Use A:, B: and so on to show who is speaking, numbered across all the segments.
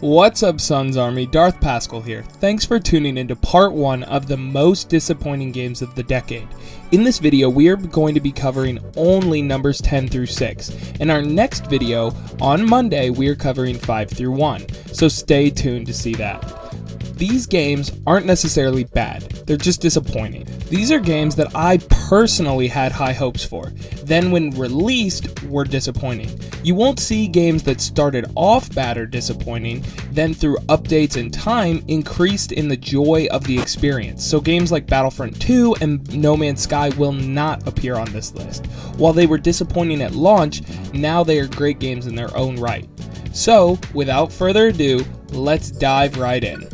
A: What's up, Suns Army? Darth Pascal here. Thanks for tuning into part 1 of the most disappointing games of the decade. In this video, we are going to be covering only numbers 10 through 6. In our next video, on Monday, we are covering 5 through 1, so stay tuned to see that. These games aren't necessarily bad, they're just disappointing. These are games that I personally had high hopes for, then when released were disappointing. You won't see games that started off bad or disappointing, then through updates and time increased in the joy of the experience. So games like Battlefront 2 and No Man's Sky will not appear on this list. While they were disappointing at launch, now they are great games in their own right. So without further ado, let's dive right in.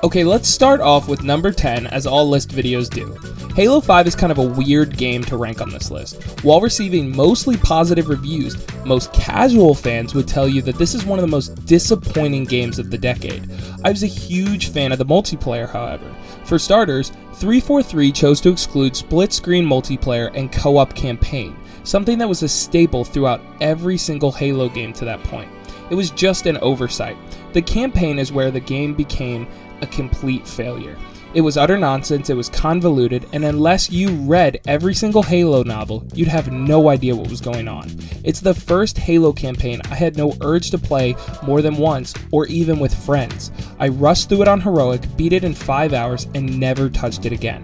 A: Okay, let's start off with number 10, as all list videos do. Halo 5 is kind of a weird game to rank on this list. While receiving mostly positive reviews, most casual fans would tell you that this is one of the most disappointing games of the decade. I was a huge fan of the multiplayer, however. For starters, 343 chose to exclude split-screen multiplayer and co-op campaign, something that was a staple throughout every single Halo game to that point. It was just an oversight. The campaign is where the game became a complete failure. It was utter nonsense, it was convoluted, and unless you read every single Halo novel, you'd have no idea what was going on. It's the first Halo campaign I had no urge to play more than once, or even with friends. I rushed through it on Heroic, beat it in 5 hours, and never touched it again.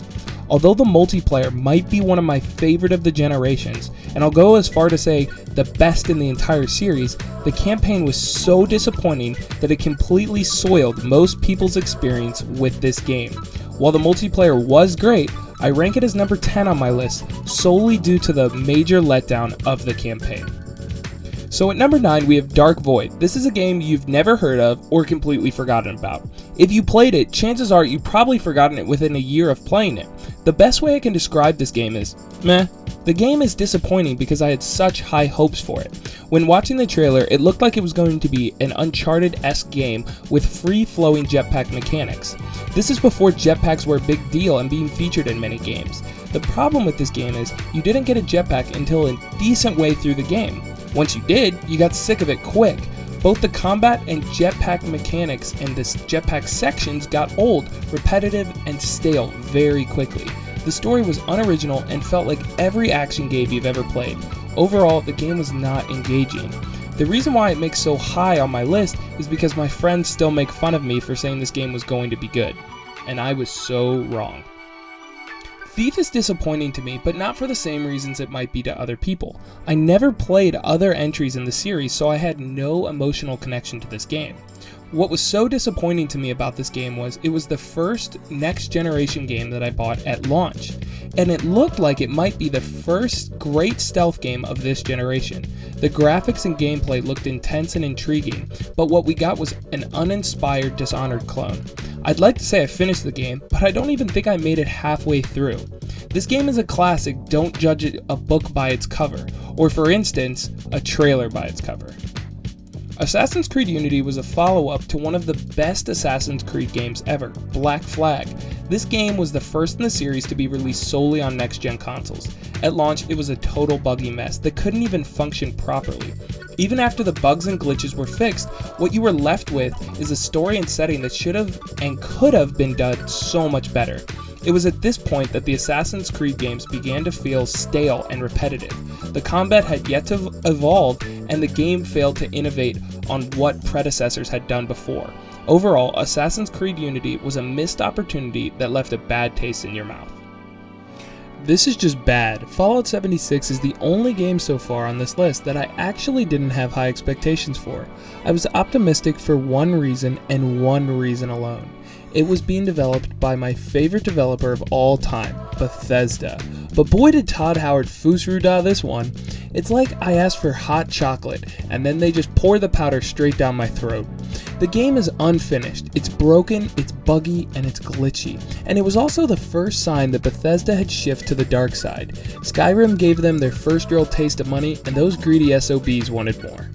A: Although the multiplayer might be one of my favorite of the generations, and I'll go as far to say the best in the entire series, the campaign was so disappointing that it completely soiled most people's experience with this game. While the multiplayer was great, I rank it as number 10 on my list solely due to the major letdown of the campaign. So at number 9 we have Dark Void. This is a game you've never heard of or completely forgotten about. If you played it, chances are you've probably forgotten it within a year of playing it. The best way I can describe this game is, meh. The game is disappointing because I had such high hopes for it. When watching the trailer, it looked like it was going to be an Uncharted-esque game with free-flowing jetpack mechanics. This is before jetpacks were a big deal and being featured in many games. The problem with this game is you didn't get a jetpack until a decent way through the game. Once you did, you got sick of it quick. Both the combat and jetpack mechanics in this jetpack sections got old, repetitive, and stale very quickly. The story was unoriginal and felt like every action game you've ever played. Overall, the game was not engaging. The reason why it makes so high on my list is because my friends still make fun of me for saying this game was going to be good. And I was so wrong. Thief is disappointing to me, but not for the same reasons it might be to other people. I never played other entries in the series, so I had no emotional connection to this game. What was so disappointing to me about this game was it was the first next generation game that I bought at launch, and it looked like it might be the first great stealth game of this generation. The graphics and gameplay looked intense and intriguing, but what we got was an uninspired Dishonored clone. I'd like to say I finished the game, but I don't even think I made it halfway through. This game is a classic, don't judge a book by its cover, or for instance, a trailer by its cover. Assassin's Creed Unity was a follow-up to one of the best Assassin's Creed games ever, Black Flag. This game was the first in the series to be released solely on next-gen consoles. At launch, it was a total buggy mess that couldn't even function properly. Even after the bugs and glitches were fixed, what you were left with is a story and setting that should have and could have been done so much better. It was at this point that the Assassin's Creed games began to feel stale and repetitive. The combat had yet to evolve, and the game failed to innovate on what predecessors had done before. Overall, Assassin's Creed Unity was a missed opportunity that left a bad taste in your mouth. This is just bad. Fallout 76 is the only game so far on this list that I actually didn't have high expectations for. I was optimistic for one reason and one reason alone. It was being developed by my favorite developer of all time, Bethesda. But boy did Todd Howard foosroo-dah this one. It's like I asked for hot chocolate, and then they just pour the powder straight down my throat. The game is unfinished, it's broken, it's buggy, and it's glitchy. And it was also the first sign that Bethesda had shifted to the dark side. Skyrim gave them their first real taste of money, and those greedy SOBs wanted more.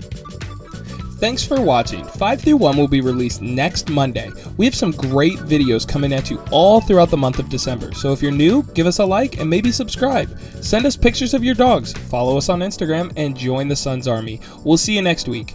A: Thanks for watching. 5 through 1 will be released next Monday. We have some great videos coming at you all throughout the month of December, so if you're new, give us a like and maybe subscribe. Send us pictures of your dogs, follow us on Instagram, and join the Suns Army. We'll see you next week.